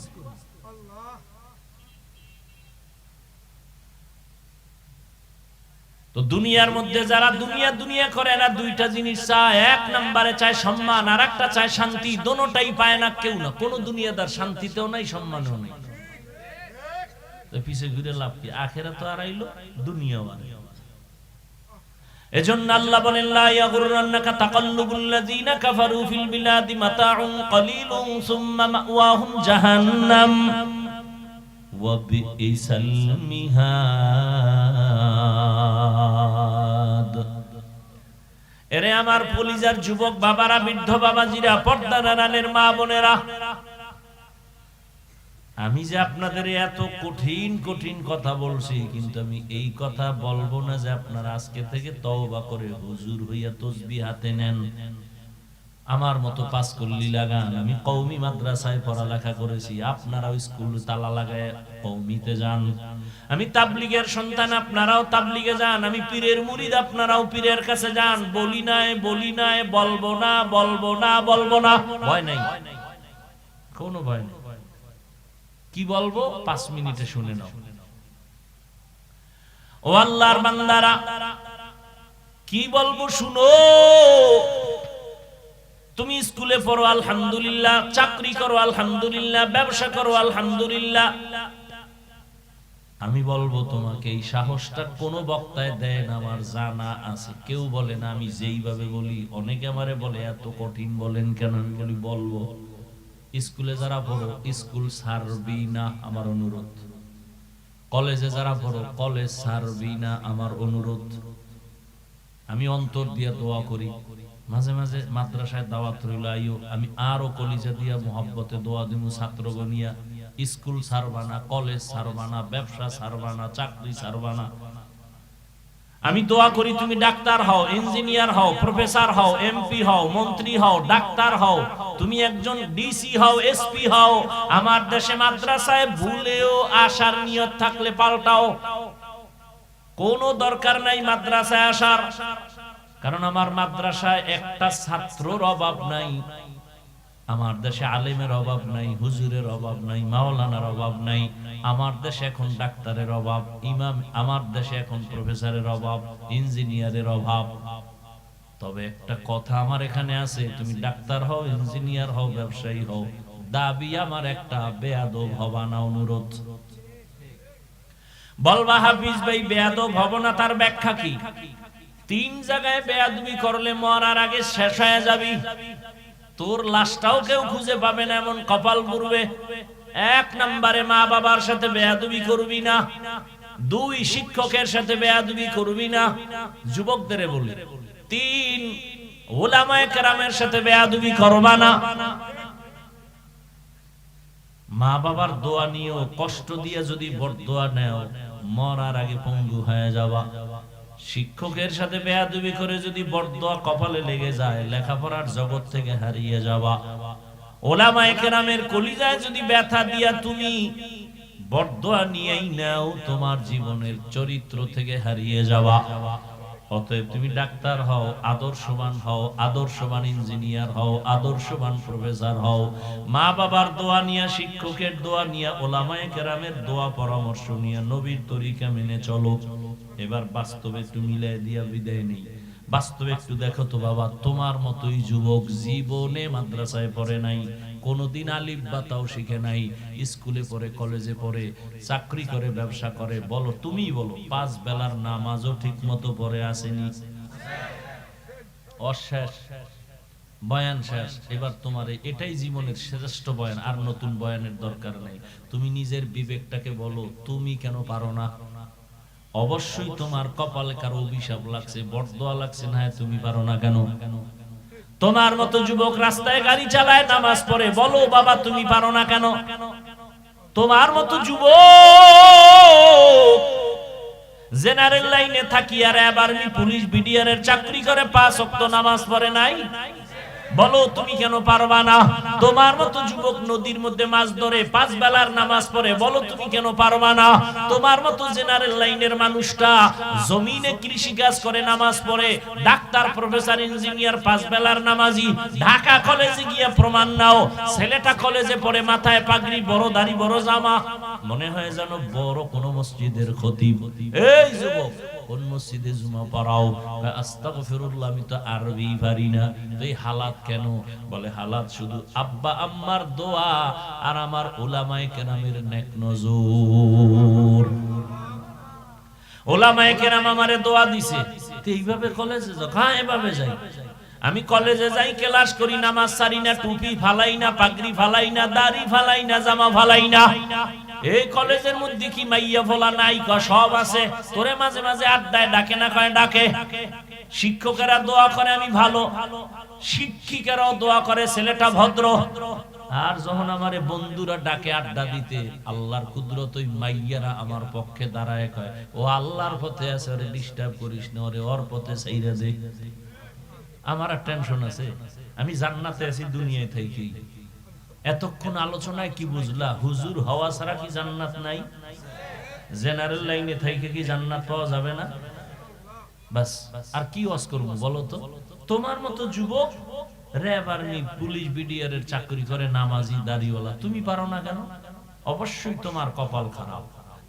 তো দুনিয়ার মধ্যে যারা দুনিয়া দুনিয়া করে, এরা দুইটা জিনিস চায়। এক নম্বরে চায় সম্মান, আর একটা চায় শান্তি। দোনোটাই পায় না কেউ না। কোন দুনিয়াদার শান্তিতেও নাই, সম্মানও নাই। পিছে ঘুরে লাভ কি? আখেরাত তো আড়াইলো, দুনিয়াও আড়াইলো। এজন্য আল্লাহ বলেন, লা ইয়াগুররান্নাকা তাকাল্লুবুল লাযিনা কাফারু ফিল বিলাদি মাতাউন কলিলুন সুম্মা মাওয়াহুম জাহান্নাম ওয়া বিইসাল মিহাদ। এরে আমার পলিজার যুবক বাবারা, বৃদ্ধ বাবাজিরা, পর্দার আড়ালের মা বোনেরা, আমি যে আপনাদের এত কঠিন কঠিন কথা বলছি, কিন্তু আমি এই কথা বলবো না যে আপনারা আজকে থেকে তওবা করে হুজুর হইয়া তাসবিহ হাতে নেন, আমার মতো পাঁচকল্লি লাগান। আমি কওমি মাদ্রাসায় পড়ালেখা করেছি, আপনারাও স্কুল তালা লাগায় কওমিতে যান। আমি তাবলীগের সন্তান, আপনারাও তাবলীগে যান। আমি পীরের মুরিদ, আপনারাও পীরের কাছে যান। বলি নাই বলবো না, বলবো না, ভয় নাই, কোনো ভয় নেই। কি বলবো 5 মিনিটে শুনে নাও। ও আল্লাহর বান্দারা, কি বলবো শুনো। তুমি স্কুলে পড়ো আলহামদুলিল্লাহ, চাকরি করো আলহামদুলিল্লাহ, ব্যবসা করো আলহামদুলিল্লাহ। আমি বলবো তোমাকে, এই সাহসটা কোন বক্তায় দেয় না, আমার জানা আছে। কেউ বলে না আমি যেইভাবে বলি। অনেকে আমারে বলে এত কঠিন বলেন কেন? আমি বলি বলবো। স্কুলে যারা পড়ো স্কুল ছাড়বি না, আমার অনুরোধ। কলেজে যারা পড়ো কলেজ ছাড়বি না, আমার অনুরোধ। আমি অন্তর দিয়ে দোয়া করি, মাঝে মাঝে মাদ্রাসায় দাওয়াত রইল আইও। আমি আরো কলিজা দিয়া মোহাব্বতে দোয়া দিব, ছাত্রগণিয়া স্কুল ছাড়বা না, কলেজ ছাড়বা না, ব্যবসা ছাড়বা না, চাকরি ছাড়বা না। আমি দোয়া করি তুমি ডাক্তার হও, ইঞ্জিনিয়ার হও, প্রফেসর হও, এমপি হও, মন্ত্রী হও, ডাক্তার হও, তুমি একজন ডিসি হও, এসপি হও। আমার দেশে মাদ্রাসায় ভুলেও আসার নিয়ত থাকলে পাল্টাও। কোনো দরকার নাই মাদ্রাসায় আসার, কারণ আমার মাদ্রাসায় একটা ছাত্রর অভাব নাই। আমার দেশে আলেমের অভাব নাই, হুজুরের অভাব নাই, মাওলানার অভাব নাই। আমার দেশে এখন ডাক্তারের অভাব, ইমাম। আমার দেশে এখন প্রফেসরের অভাব, ইঞ্জিনিয়ারের অভাব। তবে একটা কথা আমার এখানে আছে, তুমি ডাক্তার হও, ইঞ্জিনিয়ার হও, ব্যবসায়ী হও, দাবি আমার একটা, বেয়াদব হবা না, অনুরোধ। বলবা হাফিজ ভাই বেয়াদব হব না, তার ব্যাখ্যা কি? 3 জায়গায় বেয়াদবি করলে মরার আগে শেষ হয়ে যাবি। তোর লাশটাও কেউ খুঁজে পাবে না, এমন কপাল পুরবে। 1 নম্বরে মা বাবার সাথে বেয়াদবি করবি না। 2 শিক্ষকের সাথে বেয়াদবি করবি না, যুবকদের বলি। 3 উলামায়ে কেরামের সাথে বেয়াদবি করবা না। মা বাবার দোয়া নিও, কষ্ট দিয়ে যদি বরদোয়া নেও মরার আগে পঙ্গু হয়ে যাবা। শিক্ষকের সাথে বেয়াদবি করে যদি বরদোয়া কপালে লেগে যায়, লেখাপড়ার জগৎ থেকে হারিয়ে যাবা। উলামায়ে কেরামের কলিজায় যদি ব্যথা দিয়া তুমি বরদোয়া নিয়েই নাও, তোমার জীবনের চরিত্র থেকে হারিয়ে যাবা। অতএব তুমি ডাক্তার হও, আদর্শবান হও, আদর্শবান ইঞ্জিনিয়ার হও, আদর্শবান প্রফেসর হও। মা বাবার দোয়া নিয়া, শিক্ষকের দোয়া নিয়া, উলামায়ে কেরামের দোয়া পরামর্শ নিয়া নবীর তরিকা মেনে চলো। এবার বাস্তবে একটু মিলাই দিয়া বিদায় নেই। বাস্তবে একটু দেখো তো বাবা, তোমার মতোই যুবক জীবনে মাদ্রাসায় পড়ে নাই, কোনদিন আলিফ বা তাও শিখে নাই, স্কুলে পড়ে, কলেজে পড়ে, চাকরি করে, ব্যবসা করে। বলো, তুমি বলো, 5 বেলার নামাজও ঠিক মতো পড়ে আসেনি। অশেষ বয়ান শেষ। এবার তোমার এটাই জীবনের শ্রেষ্ঠ বয়ান, আর নতুন বয়ানের দরকার নেই। তুমি নিজের বিবেকটাকে বলো, তুমি কেন পারো না? অবশ্যই তোমার কপালে কারো অভিশাপ লাগছে, বরদোয়া লাগছে, না তুমি পারো না কেন? তোমার মতো যুবক রাস্তায় গাড়ি চালায়, নামাজ পড়ে, বলো বাবা তুমি পারো না কেন? তোমার মতো যুবক জেনারেল লাইনে থাকি আর আর্মি, পুলিশ, বিডিআর এর চাকরি করে, 5 ওয়াক্ত নামাজ পড়ে নাই, বলো তুমি কেন পারবা না? তোমার মতো যুবক নদীর মধ্যে মাছ ধরে, 5 বেলার নামাজ পড়ে, বলো তুমি কেন পারবা না? তোমার মতো জেনারেল লাইনের মানুষটা জমিনে কৃষি কাজ করে, নামাজ পড়ে, ডাক্তার, প্রফেসর, ইঞ্জিনিয়ার, 5 বেলার নামাজি। ঢাকা কলেজে গিয়ে প্রমাণ নাও, ছেলেটা কলেজে পড়ে, মাথায় পাগড়ি, বড় দাড়ি, বড় জামা, মনে হয় যেন বড় কোন মসজিদের খতিব। এই যুবক, কোন মসজিদে জুমা পড়াও? আস্তাগফিরুল্লাহ, আমি তো আরবি পারি না। এই হালাত কেন? বলে হালাত শুধু আব্বা আম্মার দোয়া আর আমার উলামায়ে কেরামের নেক নজর। উলামায়ে কেরাম আমারে দোয়া দিছে, এইভাবে কলেজে যাও। হ্যাঁ, এভাবে যাই। আমি কলেজে যাই, ক্লাস করি, নামাজ ছাড়ি না, টুপি ফালাই না, পাগড়ি ফালাই না, দাড়ি ফালাই না, জামা ফালাই না। এই কলেজের মধ্যে কি মাইয়া ফলা নাই? সব আছে। তোরে মাঝে মাঝে আড্ডায় ডাকে না? কয় ডাকে। শিক্ষকেরা দোয়া করে আমি ভালো, শিক্ষিকারাও দোয়া করে ছেলেটা ভদ্র। আর যখন আমারে বন্ধুরা ডাকে আড্ডা দিতে, আল্লাহর কুদরত ওই মাইয়ারা আমার পক্ষে দাঁড়ায় কয়, ও আল্লাহর পথে আছে, ওরে ডিস্টার্ব করিস না, ওরে ওর পথে ছাইরা দে। আমার আর টেনশন আছে, আমি জান্নাতে আছি দুনিয়ায় থাকি। এতক্ষণ আলোচনায় কি বুঝলা? হুজুর হওয়া ছাড়া কি জান্নাত নাই? জেনারেল লাইনে থেকে কি জান্নাত পাওয়া যাবে না? বাস, আর কি ওয়াজ করবো বলো তো? তোমার মতো যুবক র‍্যাব আর্মি পুলিশ বিডিআর এর চাকরি করে, নামাজি দাড়িওয়ালা, তুমি পারো না কেন? অবশ্যই তোমার কপাল খারাপ,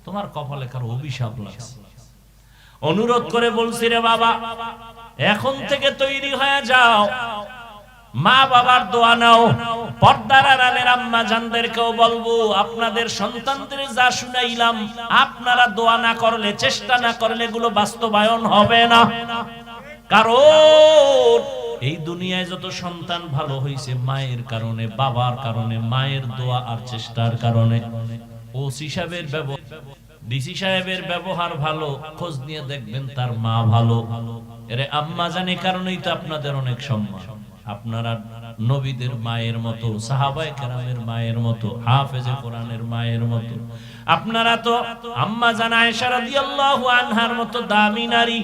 তোমার কপালে কারো অভিশাপ লাগছে। অনুরোধ করে বলছি রে বাবা, এখন থেকে তৈরি হয়ে যাও, মা বাবার দোয়া নাও। পর্দার আড়ালের আম্মা জানদেরকেও বলবো, আপনাদের সন্তানদের যা শুনাইলাম আপনারা দোয়া না করলে, চেষ্টা না করলে এগুলো বাস্তবায়ন হবে না। কারণ এই দুনিয়ায় যত সন্তান ভালো হয়েছে মায়ের কারণে, বাবার কারণে, মায়ের দোয়া আর চেষ্টার কারণে। ওসি সাহেবের ব্যবহার, ডিসি সাহেবের ব্যবহার ভালো, খোঁজ নিয়ে দেখবেন তার মা ভালো। এরে আম্মা জানি কারণেই তো আপনাদের অনেক সম্মান। আপনারা নবীদের মায়ের মতো, সাহাবায়ে কেরামের মায়ের মতো, হাফেজে কোরআনের মায়ের মতো। আপনারা তো আম্মা জান আয়েশা রাদিয়াল্লাহু আনহার মতো দামি নারী,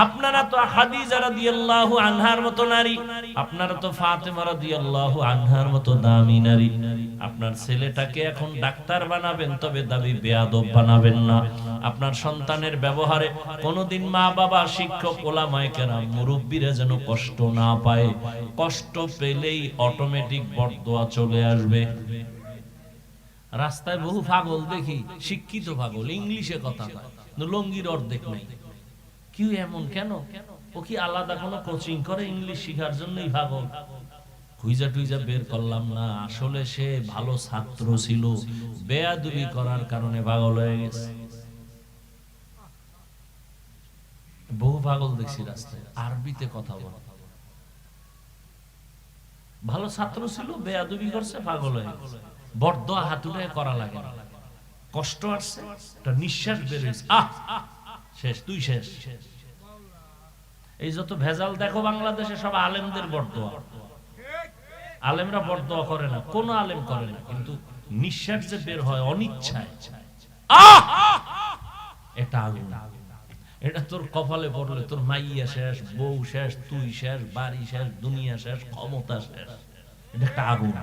আপনারা তো খাদিজা রাদিয়াল্লাহু আনহার মতো নারী, আপনারা তো ফাতেমা রাদিয়াল্লাহু আনহার মতো দামি নারী। আপনার ছেলেটাকে এখন ডাক্তার বানাবেন, তবে দাবি বেয়াদব বানাবেন না। আপনার সন্তানের ব্যবহারে কোনোদিন মা বাবা, শিক্ষক, ওলামায়ে কেরাম, মুরব্বিরা যেন কষ্ট না পায়। কষ্ট পেলেই অটোমেটিক বরদোয়া চলে আসবে। রাস্তায় বহু পাগল দেখি, শিক্ষিত পাগল, ইংলিশে কথা কয়, লঙ্গির অর্ধেক নাই। কি এমন কেন? ও কি আলাদা কোনো কোচিং করে ইংলিশ শেখার জন্যই পাগল? হুইজা টুইজা বের করলাম না, আসলে সে ভালো ছাত্র ছিল, বেয়াদবি করার কারণে পাগল হয়ে গেছে। বহু পাগল দেখছি রাস্তায়, আরবিতে কথা বলে। ভালো ছাত্র ছিল, বেয়াদবি করছে, পাগল হয়ে গেছে। বরদোয়া হাতুড়ে করা লাগে না, কষ্ট আসছে, একটা নিঃশ্বাস বের হয়েছে, আহ শেষ, তুই শেষ। এই যত ভেজাল দেখো বাংলাদেশে, সব আলেমদের বরদোয়া। আলেমরা বরদোয়া করে না, কোন আলেম করে না, কিন্তু নিঃশ্বাস যে বের হয় অনিচ্ছায়, আহ এটা আগুন। এটা তোর কপালে পড়লে তোর মাইয়া শেষ, বউ শেষ, তুই শেষ, বাড়ি শেষ, দুনিয়া শেষ, ক্ষমতা শেষ। এটা একটা আগুন।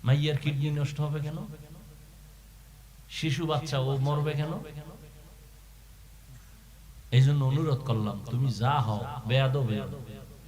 মাইয়ার কিডনি নষ্ট হবে কেন? শিশু বাচ্চা ও মরবে কেন? এই জন্য অনুরোধ করলাম, তুমি যা হও বেয়াদব হও,